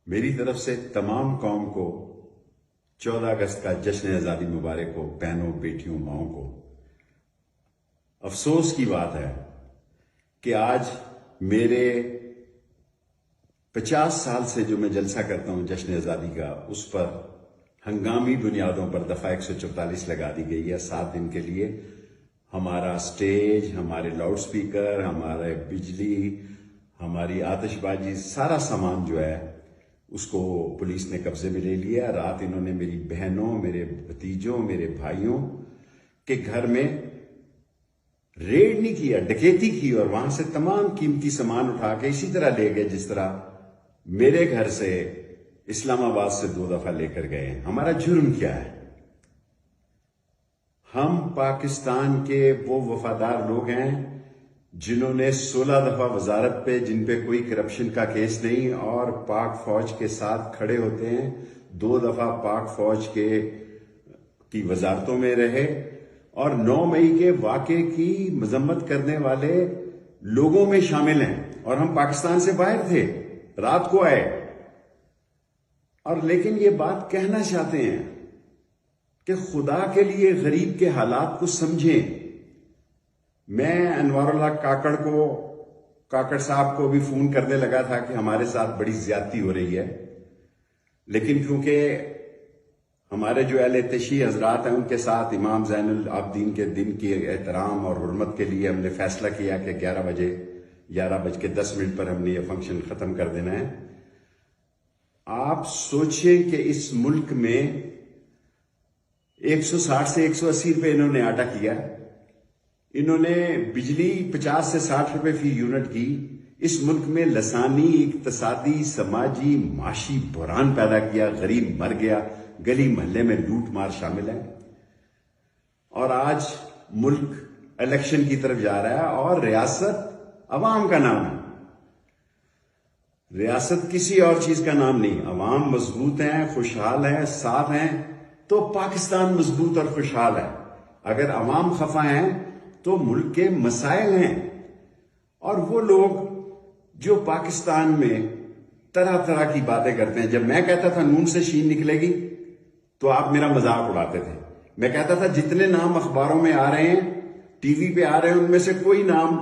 میری طرف سے تمام قوم کو 14 اگست کا جشن آزادی مبارک ہو، بہنوں، بیٹیوں، ماؤں کو۔ افسوس کی بات ہے کہ آج میرے 50 سال سے جو میں جلسہ کرتا ہوں جشن آزادی کا، اس پر ہنگامی بنیادوں پر دفعہ 144 لگا دی گئی ہے 7 دن کے لیے۔ ہمارا سٹیج، ہمارے لاؤڈ سپیکر، ہمارے بجلی، ہماری آتش بازی، سارا سامان جو ہے اس کو پولیس نے قبضے میں لے لیا۔ رات انہوں نے میری بہنوں، میرے بھتیجوں، میرے بھائیوں کے گھر میں ریڈ نہیں کیا، ڈکیتی کی، اور وہاں سے تمام قیمتی سامان اٹھا کے اسی طرح لے گئے جس طرح میرے گھر سے اسلام آباد سے 2 دفعہ لے کر گئے ہیں۔ ہمارا جرم کیا ہے؟ ہم پاکستان کے وہ وفادار لوگ ہیں جنہوں نے 16 دفعہ وزارت پہ، جن پہ کوئی کرپشن کا کیس نہیں، اور پاک فوج کے ساتھ کھڑے ہوتے ہیں۔ 2 دفعہ پاک فوج کی وزارتوں میں رہے، اور 9 مئی کے واقعے کی مذمت کرنے والے لوگوں میں شامل ہیں، اور ہم پاکستان سے باہر تھے، رات کو آئے، اور لیکن یہ بات کہنا چاہتے ہیں کہ خدا کے لیے غریب کے حالات کو سمجھیں۔ میں انوار اللہ کاکڑ صاحب کو بھی فون کرنے لگا تھا کہ ہمارے ساتھ بڑی زیادتی ہو رہی ہے، لیکن کیونکہ ہمارے جو اہل تشیع حضرات ہیں ان کے ساتھ امام زین العابدین کے دن کی احترام اور حرمت کے لیے ہم نے فیصلہ کیا کہ 11:10 پر ہم نے یہ فنکشن ختم کر دینا ہے۔ آپ سوچیں کہ اس ملک میں 160 سے 180 روپے انہوں نے آٹا کیا، انہوں نے بجلی 50 سے 60 روپے فی یونٹ کی۔ اس ملک میں لسانی، اقتصادی، سماجی، معاشی بحران پیدا کیا، غریب مر گیا، گلی محلے میں لوٹ مار شامل ہے، اور آج ملک الیکشن کی طرف جا رہا ہے، اور ریاست عوام کا نام ہے، ریاست کسی اور چیز کا نام نہیں۔ عوام مضبوط ہیں، خوشحال ہیں، ساتھ ہیں، تو پاکستان مضبوط اور خوشحال ہے۔ اگر عوام خفا ہیں تو ملک کے مسائل ہیں، اور وہ لوگ جو پاکستان میں طرح طرح کی باتیں کرتے ہیں۔ جب میں کہتا تھا نون سے شین نکلے گی تو آپ میرا مذاق اڑاتے تھے۔ میں کہتا تھا جتنے نام اخباروں میں آ رہے ہیں، ٹی وی پہ آ رہے ہیں، ان میں سے کوئی نام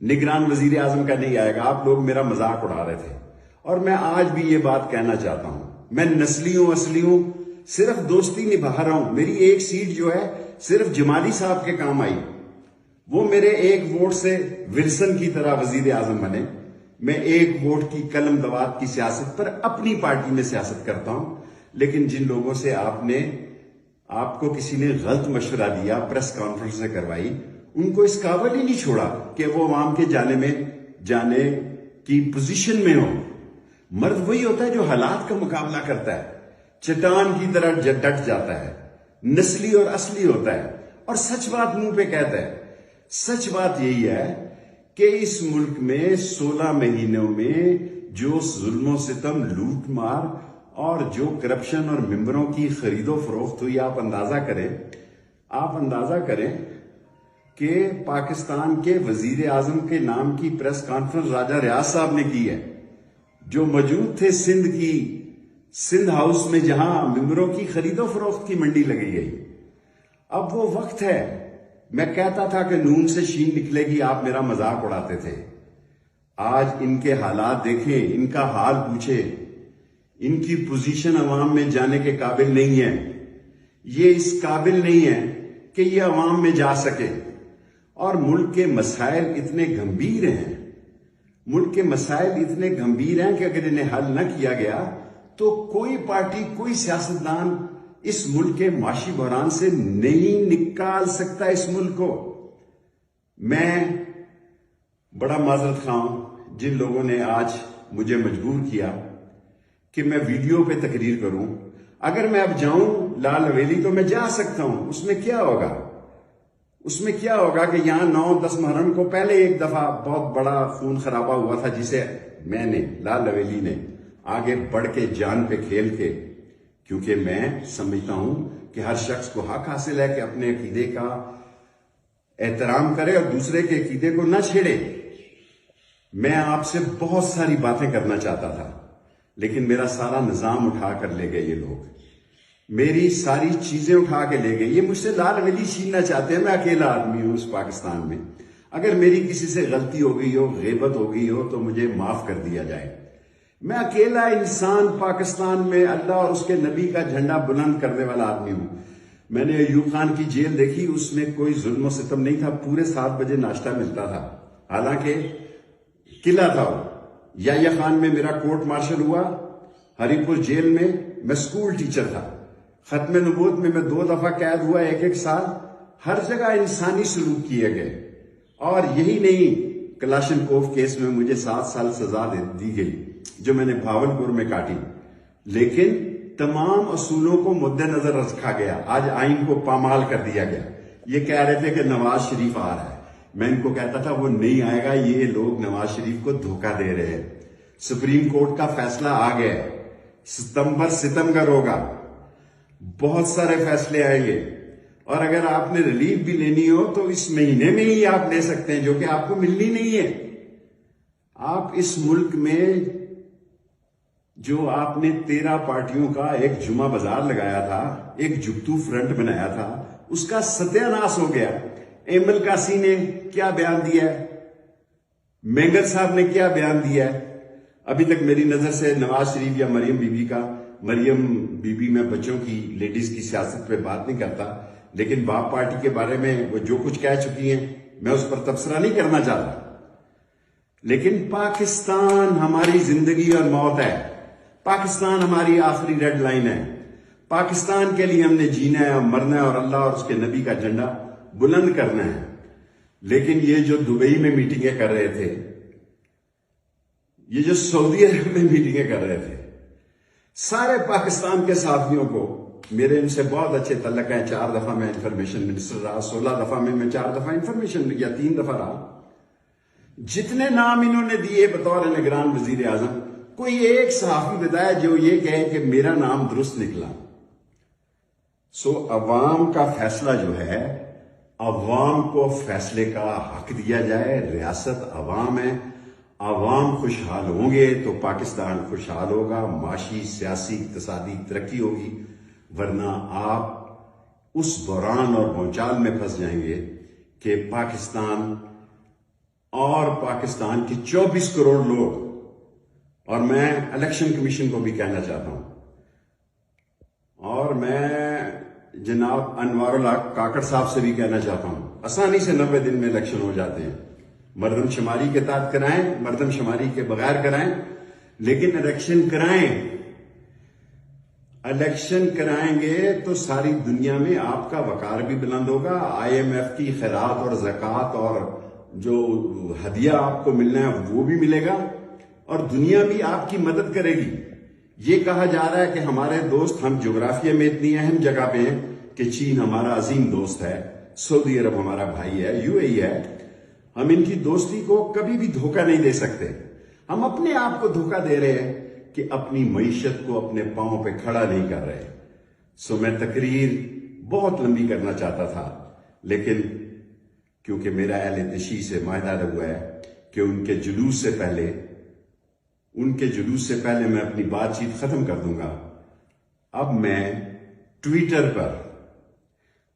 نگران وزیر اعظم کا نہیں آئے گا، آپ لوگ میرا مذاق اڑا رہے تھے۔ اور میں آج بھی یہ بات کہنا چاہتا ہوں، میں نسلی ہوں، صرف دوستی نبھا رہا ہوں۔ میری ایک سیٹ جو ہے صرف جمالی صاحب کے کام آئی، وہ میرے ایک ووٹ سے ولسن کی طرح وزیر اعظم بنے۔ میں ایک ووٹ کی قلم دوات کی سیاست پر اپنی پارٹی میں سیاست کرتا ہوں، لیکن جن لوگوں سے آپ کو کسی نے غلط مشورہ دیا، پریس کانفرنس کروائی، ان کو اس قابل ہی نہیں چھوڑا کہ وہ عوام کے جانے کی پوزیشن میں ہو۔ مرد وہی ہوتا ہے جو حالات کا مقابلہ کرتا ہے، چٹان کی طرح ڈٹ جاتا ہے، نسلی اور اصلی ہوتا ہے، اور سچ بات منہ پہ کہتا ہے۔ سچ بات یہی ہے کہ اس ملک میں 16 مہینوں میں جو ظلم و ستم، لوٹ مار، اور جو کرپشن اور ممبروں کی خرید و فروخت ہوئی، آپ اندازہ کریں کہ پاکستان کے وزیر اعظم کے نام کی پریس کانفرنس راجہ ریاض صاحب نے کی ہے، جو موجود تھے سندھ ہاؤس میں، جہاں ممبروں کی خرید و فروخت کی منڈی لگی گئی۔ اب وہ وقت ہے، میں کہتا تھا کہ نون سے شین نکلے گی، آپ میرا مذاق اڑاتے تھے۔ آج ان کے حالات دیکھیں، ان کا حال پوچھیں، ان کی پوزیشن عوام میں جانے کے قابل نہیں ہے، یہ اس قابل نہیں ہے کہ یہ عوام میں جا سکے۔ اور ملک کے مسائل اتنے گمبھیر ہیں کہ اگر انہیں حل نہ کیا گیا تو کوئی پارٹی، کوئی سیاستدان اس ملک کے معاشی بحران سے نہیں نکال سکتا اس ملک کو۔ میں بڑا معذرت خواہ ہوں جن لوگوں نے آج مجھے مجبور کیا کہ میں ویڈیو پہ تقریر کروں۔ اگر میں اب جاؤں لال حویلی تو میں جا سکتا ہوں، اس میں کیا ہوگا کہ یہاں 9-10 محرم کو پہلے ایک دفعہ بہت بڑا خون خرابہ ہوا تھا، جسے میں نے، لال حویلی نے آگے بڑھ کے جان پہ کھیل کے، کیونکہ میں سمجھتا ہوں کہ ہر شخص کو حق حاصل ہے کہ اپنے عقیدے کا احترام کرے اور دوسرے کے عقیدے کو نہ چھیڑے۔ میں آپ سے بہت ساری باتیں کرنا چاہتا تھا، لیکن میرا سارا نظام اٹھا کر لے گئے یہ لوگ، میری ساری چیزیں اٹھا کے لے گئے. یہ مجھ سے لال ولی چھیننا چاہتے ہیں. میں اکیلا آدمی ہوں اس پاکستان میں. اگر میری کسی سے غلطی ہو گئی ہو، غیبت ہو گئی ہو، تو مجھے معاف کر دیا جائے. میں اکیلا انسان پاکستان میں اللہ اور اس کے نبی کا جھنڈا بلند کرنے والا آدمی ہوں. میں نے ایوب خان کی جیل دیکھی، اس میں کوئی ظلم و ستم نہیں تھا. پورے 7 بجے ناشتہ ملتا تھا، حالانکہ قلعہ تھا وہ. یحییٰ خان میں میرا کورٹ مارشل ہوا، ہری پور جیل میں میں سکول ٹیچر تھا. ختم نبوت میں 2 دفعہ قید ہوا، 1 سال. ہر جگہ انسانی سلوک کیے گئے. اور یہی نہیں، کلاشنکوف کیس میں مجھے 7 سال سزا دی گئی جو میں نے بھاولپور میں کاٹی. لیکن تمام اصولوں کو مد نظر رکھا گیا. آج آئین کو پامال کر دیا گیا. یہ کہہ رہے تھے کہ نواز شریف آ رہا ہے. میں ان کو کہتا تھا وہ نہیں آئے گا، یہ لوگ نواز شریف کو دھوکہ دے رہے ہیں. سپریم کورٹ کا فیصلہ آ گیا ہے، ستمبر ستمبر ہوگا، بہت سارے فیصلے آئیں گے. اور اگر آپ نے ریلیف بھی لینی ہو تو اس مہینے میں ہی آپ لے سکتے ہیں، جو کہ آپ کو ملنی نہیں ہے. آپ اس ملک میں جو آپ نے 13 پارٹیوں کا ایک جمعہ بازار لگایا تھا، ایک جگتو فرنٹ بنایا تھا، اس کا ستیہ ناش ہو گیا. ایمل کاسی نے کیا بیان دیا ہے، مینگل صاحب نے کیا بیان دیا ہے. ابھی تک میری نظر سے نواز شریف یا مریم بی بی میں بچوں کی، لیڈیز کی سیاست پہ بات نہیں کرتا، لیکن باپ پارٹی کے بارے میں وہ جو کچھ کہہ چکی ہیں میں اس پر تبصرہ نہیں کرنا چاہتا. لیکن پاکستان ہماری زندگی اور موت ہے. پاکستان ہماری آخری ریڈ لائن ہے. پاکستان کے لیے ہم نے جینا ہے، مرنا ہے، اور اللہ اور اس کے نبی کا جھنڈا بلند کرنا ہے. لیکن یہ جو دبئی میں میٹنگیں کر رہے تھے، یہ جو سعودی عرب میں میٹنگیں کر رہے تھے، سارے پاکستان کے صحافیوں کو میرے ان سے بہت اچھے تعلق ہیں. 4 دفعہ میں انفارمیشن منسٹر رہا، 16 دفعہ میں 4 دفعہ انفارمیشن یا 3 دفعہ رہا. جتنے نام انہوں نے دیے بطور نگران وزیر اعظم، کوئی ایک صحافی بتایا جو یہ کہے کہ میرا نام درست نکلا. عوام کا فیصلہ جو ہے، عوام کو فیصلے کا حق دیا جائے. ریاست عوام ہے، عوام خوشحال ہوں گے تو پاکستان خوشحال ہوگا، معاشی، سیاسی، اقتصادی ترقی ہوگی. ورنہ آپ اس بحران اور بھونچال میں پھنس جائیں گے کہ پاکستان اور پاکستان کے 24 کروڑ لوگ، اور میں الیکشن کمیشن کو بھی کہنا چاہتا ہوں، اور میں جناب انوار الحق کاکڑ صاحب سے بھی کہنا چاہتا ہوں، آسانی سے 90 دن میں الیکشن ہو جاتے ہیں. مردم شماری کے تحت کرائیں، مردم شماری کے بغیر کرائیں، لیکن الیکشن کرائیں. الیکشن کرائیں گے تو ساری دنیا میں آپ کا وقار بھی بلند ہوگا. IMF کی خیرات اور زکوٰۃ اور جو ہدیہ آپ کو ملنا ہے وہ بھی ملے گا، اور دنیا بھی آپ کی مدد کرے گی. یہ کہا جا رہا ہے کہ ہمارے دوست، ہم جغرافیہ میں اتنی اہم جگہ پہ ہیں کہ چین ہمارا عظیم دوست ہے، سعودی عرب ہمارا بھائی ہے، UAE ہے. ہم ان کی دوستی کو کبھی بھی دھوکہ نہیں دے سکتے. ہم اپنے آپ کو دھوکہ دے رہے ہیں کہ اپنی معیشت کو اپنے پاؤں پہ کھڑا نہیں کر رہے. میں تقریر بہت لمبی کرنا چاہتا تھا، لیکن کیونکہ میرا اہل تشیع سے معاہدہ ہوا ہے کہ ان کے جلوس سے پہلے میں اپنی بات چیت ختم کر دوں گا. اب میں ٹویٹر پر،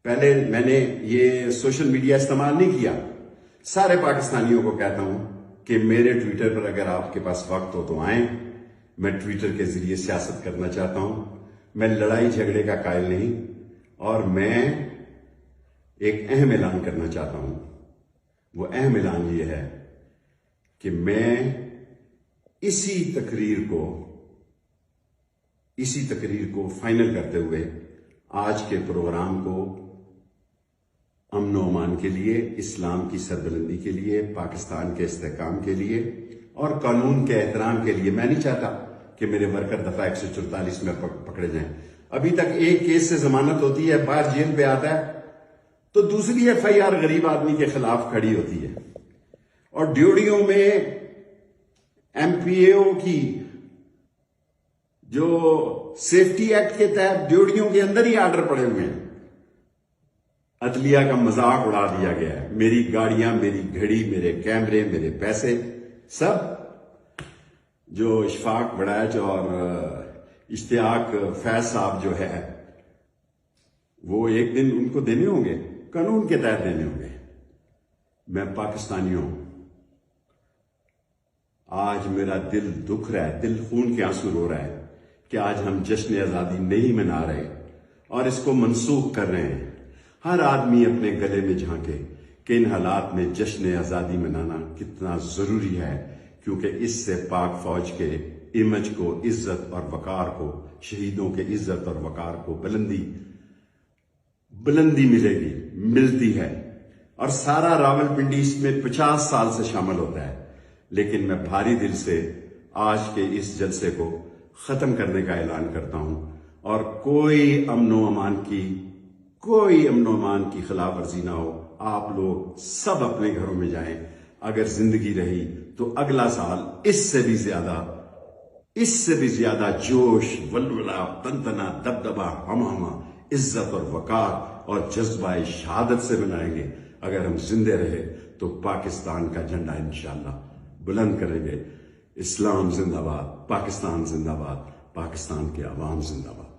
پہلے میں نے یہ سوشل میڈیا استعمال نہیں کیا. سارے پاکستانیوں کو کہتا ہوں کہ میرے ٹویٹر پر اگر آپ کے پاس وقت ہو تو آئیں. میں ٹویٹر کے ذریعے سیاست کرنا چاہتا ہوں. میں لڑائی جھگڑے کا قائل نہیں، اور میں ایک اہم اعلان کرنا چاہتا ہوں. وہ اہم اعلان یہ ہے کہ میں اسی تقریر کو فائنل کرتے ہوئے آج کے پروگرام کو امن و امان کے لیے، اسلام کی سربلندی کے لیے، پاکستان کے استحکام کے لیے اور قانون کے احترام کے لیے، میں نہیں چاہتا کہ میرے ورکر دفعہ 144 میں پکڑے جائیں. ابھی تک ایک کیس سے ضمانت ہوتی ہے، باہر جیل پہ آتا ہے تو دوسری FIR غریب آدمی کے خلاف کھڑی ہوتی ہے. اور ڈیوڑیوں میں MPAO کی جو سیفٹی ایکٹ کے تحت ڈیوڑیوں کے اندر ہی آرڈر پڑے ہوئے ہیں. عدلیہ کا مذاق اڑا دیا گیا ہے. میری گاڑیاں، میری گھڑی، میرے کیمرے، میرے پیسے سب جو اشفاق بڑائچ اور اشتیاق فیض صاحب جو ہے وہ ایک دن ان کو دینے ہوں گے، قانون کے تحت دینے ہوں گے۔ میں پاکستانیوں، آج میرا دل دکھ رہا ہے، دل خون کے آنسو رو رہا ہے کہ آج ہم جشن آزادی نہیں منا رہے اور اس کو منسوخ کر رہے ہیں۔ ہر آدمی اپنے گلے میں جھانکے کہ ان حالات میں جشن آزادی منانا کتنا ضروری ہے، کیونکہ اس سے پاک فوج کے امیج کو، عزت اور وقار کو، شہیدوں کے عزت اور وقار کو بلندی ملے گی، ملتی ہے۔ اور سارا راولپنڈی اس میں 50 سال سے شامل ہوتا ہے، لیکن میں بھاری دل سے آج کے اس جلسے کو ختم کرنے کا اعلان کرتا ہوں، اور کوئی امن و امان کی خلاف ورزی نہ ہو۔ آپ لوگ سب اپنے گھروں میں جائیں، اگر زندگی رہی تو اگلا سال اس سے بھی زیادہ جوش، ولولہ، تنتنا، دبدبا، ہمہمہ، عزت اور وقار اور جذبہ شہادت سے منائیں گے۔ اگر ہم زندے رہے تو پاکستان کا جھنڈا انشاءاللہ بلند کریں گے۔ اسلام زندہ باد، پاکستان زندہ باد، پاکستان کے عوام زندہ باد۔